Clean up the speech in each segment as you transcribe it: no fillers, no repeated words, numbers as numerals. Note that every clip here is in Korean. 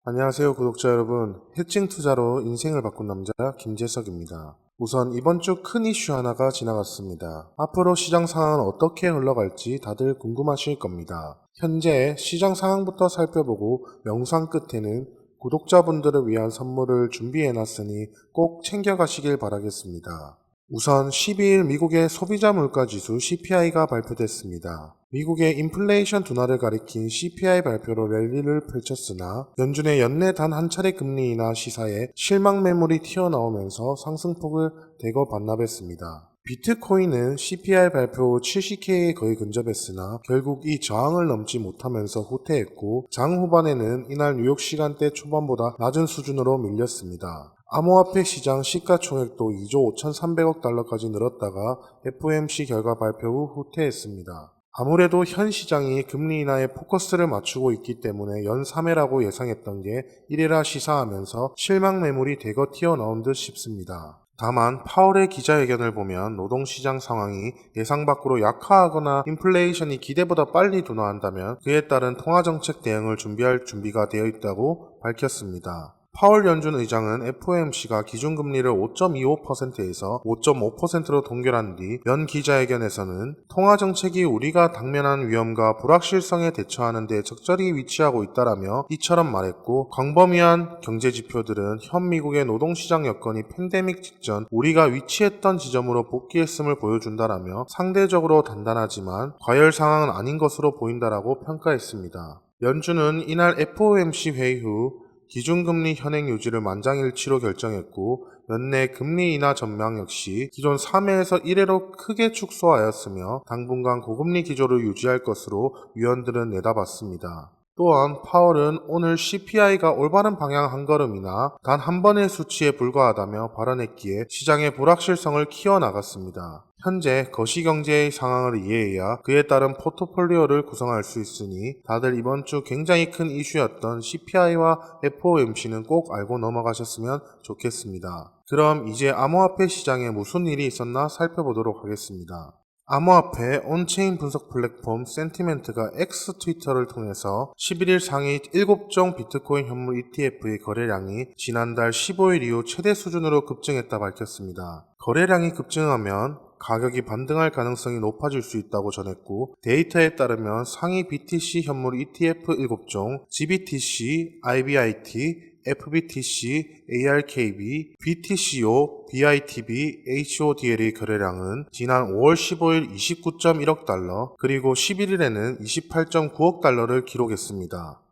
안녕하세요, 구독자 여러분. 해칭 투자로 인생을 바꾼 남자 김재석입니다. 우선 이번 주 큰 이슈 하나가 지나갔습니다. 앞으로 시장 상황은 어떻게 흘러갈지 다들 궁금하실 겁니다. 현재 시장 상황부터 살펴보고 영상 끝에는 구독자분들을 위한 선물을 준비해놨으니 꼭 챙겨가시길 바라겠습니다. 우선 12일 미국의 소비자 물가 지수 CPI가 발표됐습니다. 미국의 인플레이션 둔화를 가리킨 CPI 발표로 랠리를 펼쳤으나 연준의 연내 단 한 차례 금리 인하 시사에 실망 매물이 튀어나오면서 상승폭을 대거 반납했습니다. 비트코인은 CPI 발표 후 70K에 거의 근접했으나 결국 이 저항을 넘지 못하면서 후퇴했고 장 후반에는 이날 뉴욕 시간대 초반보다 낮은 수준으로 밀렸습니다. 암호화폐 시장 시가총액도 2조 5,300억 달러까지 늘었다가 FOMC 결과 발표 후 후퇴했습니다. 아무래도 현 시장이 금리 인하에 포커스를 맞추고 있기 때문에 연 3회라고 예상했던 게 1회라 시사하면서 실망 매물이 대거 튀어나온 듯 싶습니다. 다만 파월의 기자회견을 보면 노동시장 상황이 예상 밖으로 약화하거나 인플레이션이 기대보다 빨리 둔화한다면 그에 따른 통화정책 대응을 준비할 준비가 되어 있다고 밝혔습니다. 파월 연준 의장은 FOMC가 기준금리를 5.25%에서 5.5%로 동결한 뒤 연 기자회견에서는 통화정책이 우리가 당면한 위험과 불확실성에 대처하는 데 적절히 위치하고 있다라며 이처럼 말했고, 광범위한 경제지표들은 현 미국의 노동시장 여건이 팬데믹 직전 우리가 위치했던 지점으로 복귀했음을 보여준다라며 상대적으로 단단하지만 과열 상황은 아닌 것으로 보인다라고 평가했습니다. 연준은 이날 FOMC 회의 후 기준금리 현행 유지를 만장일치로 결정했고 연내 금리 인하 전망 역시 기존 3회에서 1회로 크게 축소하였으며 당분간 고금리 기조를 유지할 것으로 위원들은 내다봤습니다. 또한 파월은 오늘 CPI가 올바른 방향 한 걸음이나 단 한 번의 수치에 불과하다며 발언했기에 시장의 불확실성을 키워나갔습니다. 현재 거시경제의 상황을 이해해야 그에 따른 포트폴리오를 구성할 수 있으니 다들 이번 주 굉장히 큰 이슈였던 CPI와 FOMC는 꼭 알고 넘어가셨으면 좋겠습니다. 그럼 이제 암호화폐 시장에 무슨 일이 있었나 살펴보도록 하겠습니다. 암호화폐 온체인 분석 플랫폼 센티멘트가 X 트위터를 통해서 11일 상위 7종 비트코인 현물 ETF의 거래량이 지난달 15일 이후 최대 수준으로 급증했다 밝혔습니다. 거래량이 급증하면 가격이 반등할 가능성이 높아질 수 있다고 전했고, 데이터에 따르면 상위 BTC 현물 ETF 7종, GBTC, IBIT, FBTC, ARKB, BTCO, BITB, HODL의 거래량은 지난 5월 15일 29.1억 달러, 그리고 11일에는 28.9억 달러를 기록했습니다.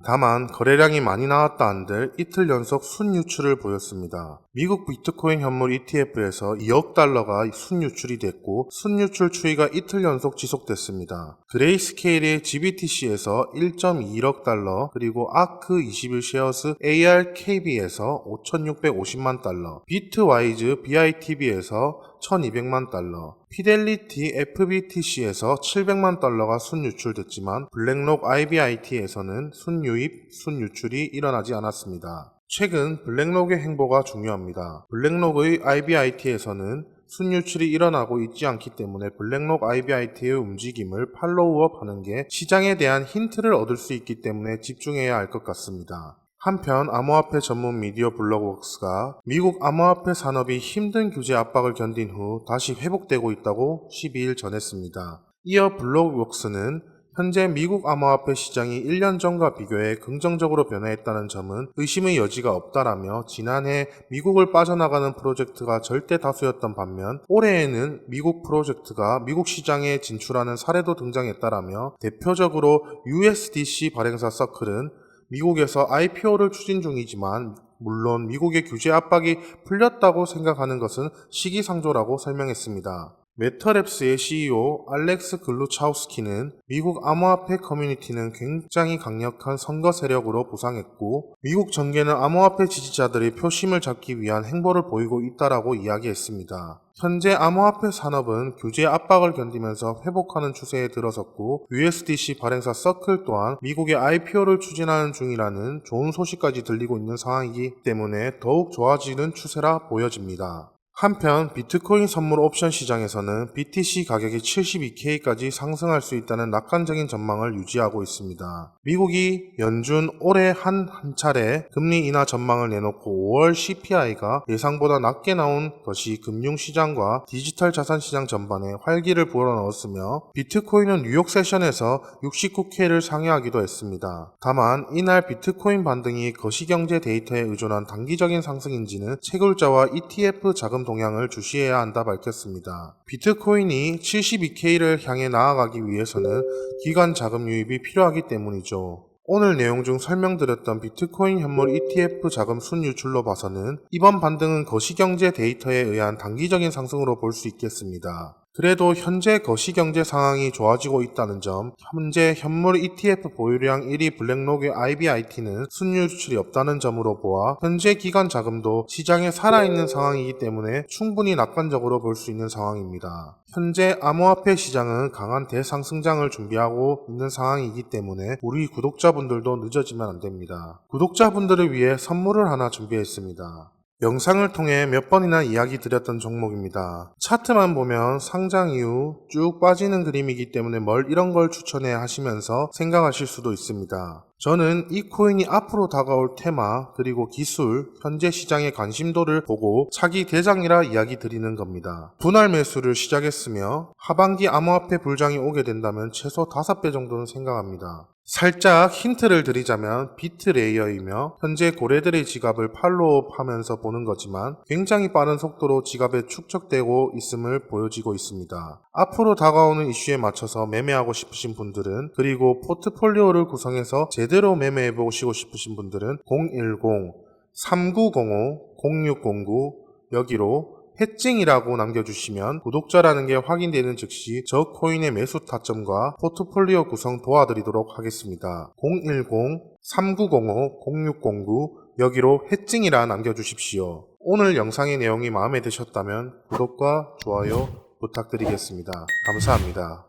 다만 거래량이 많이 나왔다 한들 이틀 연속 순유출을 보였습니다. 미국 비트코인 현물 ETF에서 2억 달러가 순유출이 됐고 순유출 추이가 이틀 연속 지속됐습니다. 그레이스케일의 GBTC에서 1.21억 달러, 그리고 아크 21 쉐어스 ARKB에서 5,650만 달러, 비트와이즈 BITB에서 1,200만 달러, 피델리티 FBTC에서 700만 달러가 순유출됐지만 블랙록 IBIT에서는 순유입, 순유출이 일어나지 않았습니다. 최근 블랙록의 행보가 중요합니다. 블랙록의 IBIT에서는 순유출이 일어나고 있지 않기 때문에 블랙록 IBIT의 움직임을 팔로우업 하는 게 시장에 대한 힌트를 얻을 수 있기 때문에 집중해야 할 것 같습니다. 한편 암호화폐 전문 미디어 블록웍스가 미국 암호화폐 산업이 힘든 규제 압박을 견딘 후 다시 회복되고 있다고 12일 전했습니다. 이어 블록웍스는 현재 미국 암호화폐 시장이 1년 전과 비교해 긍정적으로 변화했다는 점은 의심의 여지가 없다라며 지난해 미국을 빠져나가는 프로젝트가 절대 다수였던 반면 올해에는 미국 프로젝트가 미국 시장에 진출하는 사례도 등장했다라며 대표적으로 USDC 발행사 서클은 미국에서 IPO를 추진 중이지만 물론 미국의 규제 압박이 풀렸다고 생각하는 것은 시기상조라고 설명했습니다. 메터랩스의 CEO 알렉스 글루차우스키는 미국 암호화폐 커뮤니티는 굉장히 강력한 선거 세력으로 부상했고 미국 정계는 암호화폐 지지자들의 표심을 잡기 위한 행보를 보이고 있다라고 이야기했습니다. 현재 암호화폐 산업은 규제 압박을 견디면서 회복하는 추세에 들어섰고 USDC 발행사 서클 또한 미국의 IPO를 추진하는 중이라는 좋은 소식까지 들리고 있는 상황이기 때문에 더욱 좋아지는 추세라 보여집니다. 한편 비트코인 선물 옵션 시장에서는 BTC 가격이 72K까지 상승할 수 있다는 낙관적인 전망을 유지하고 있습니다. 미국이 연준 올해 한 차례 금리 인하 전망을 내놓고 5월 CPI가 예상보다 낮게 나온 것이 금융시장과 디지털 자산 시장 전반에 활기를 불어넣었으며 비트코인은 뉴욕 세션에서 69K를 상회하기도 했습니다. 다만 이날 비트코인 반등이 거시경제 데이터에 의존한 단기적인 상승인지는 채굴자와 ETF 자금 동향을 주시해야 한다 밝혔습니다. 비트코인이 72K를 향해 나아가기 위해서는 기관 자금 유입이 필요하기 때문이죠. 오늘 내용 중 설명드렸던 비트코인 현물 ETF 자금 순유출로 봐서는 이번 반등은 거시경제 데이터에 의한 단기적인 상승으로 볼 수 있겠습니다. 그래도 현재 거시경제 상황이 좋아지고 있다는 점, 현재 현물 ETF 보유량 1위 블랙록의 IBIT는 순유출이 없다는 점으로 보아 현재 기관 자금도 시장에 살아있는 상황이기 때문에 충분히 낙관적으로 볼 수 있는 상황입니다. 현재 암호화폐 시장은 강한 대상승장을 준비하고 있는 상황이기 때문에 우리 구독자분들도 늦어지면 안됩니다. 구독자분들을 위해 선물을 하나 준비했습니다. 영상을 통해 몇 번이나 이야기 드렸던 종목입니다. 차트만 보면 상장 이후 쭉 빠지는 그림이기 때문에 뭘 이런 걸 추천해 하시면서 생각하실 수도 있습니다. 저는 이 코인이 앞으로 다가올 테마 그리고 기술, 현재 시장의 관심도를 보고 차기 대장이라 이야기 드리는 겁니다. 분할 매수를 시작했으며 하반기 암호화폐 불장이 오게 된다면 최소 5배 정도는 생각합니다. 살짝 힌트를 드리자면 비트레이어이며 현재 고래들의 지갑을 팔로우하면서 보는 거지만 굉장히 빠른 속도로 지갑에 축적되고 있음을 보여지고 있습니다. 앞으로 다가오는 이슈에 맞춰서 매매하고 싶으신 분들은 그리고 포트폴리오를 구성해서 제대로 매매해 보시고 싶으신 분들은 010-3905-0609 여기로 해칭이라고 남겨주시면 구독자라는 게 확인되는 즉시 저 코인의 매수 타점과 포트폴리오 구성 도와드리도록 하겠습니다. 010-3905-0609 여기로 해칭이라 남겨주십시오. 오늘 영상의 내용이 마음에 드셨다면 구독과 좋아요 부탁드리겠습니다. 감사합니다.